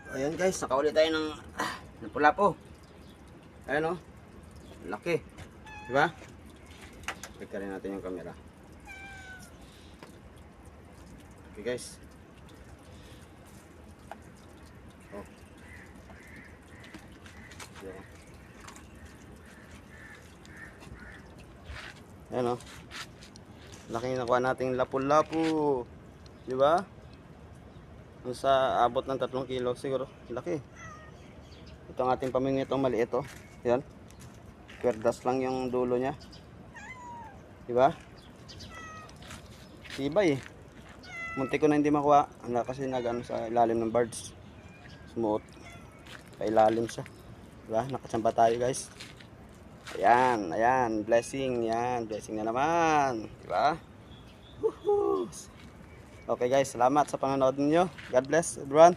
Ayan guys, nakauli tayo ng lapu-lapu. Ayan o. Laki. Diba? Pagka rin natin yung camera. Okay guys. Oh. Diba? Ayan o. Laki yung nakuha nating lapu-lapu. Diba? Sa abot ng 3 kilo siguro. Laki. Ito ang ating pamingwit, itong maliit oh. Yan. Kwerdas lang yung dulo niya. Diba? Tibay eh. Munti ko na hindi makuha. Kasi nagano sa ilalim ng birds. Sumuot. Pailalim siya. Diba? Nakachamba tayo guys. Ayan. Ayan. Blessing. Yan. Blessing na naman. Diba? Woohoo! Okay guys, salamat sa panonood niyo. God bless everyone.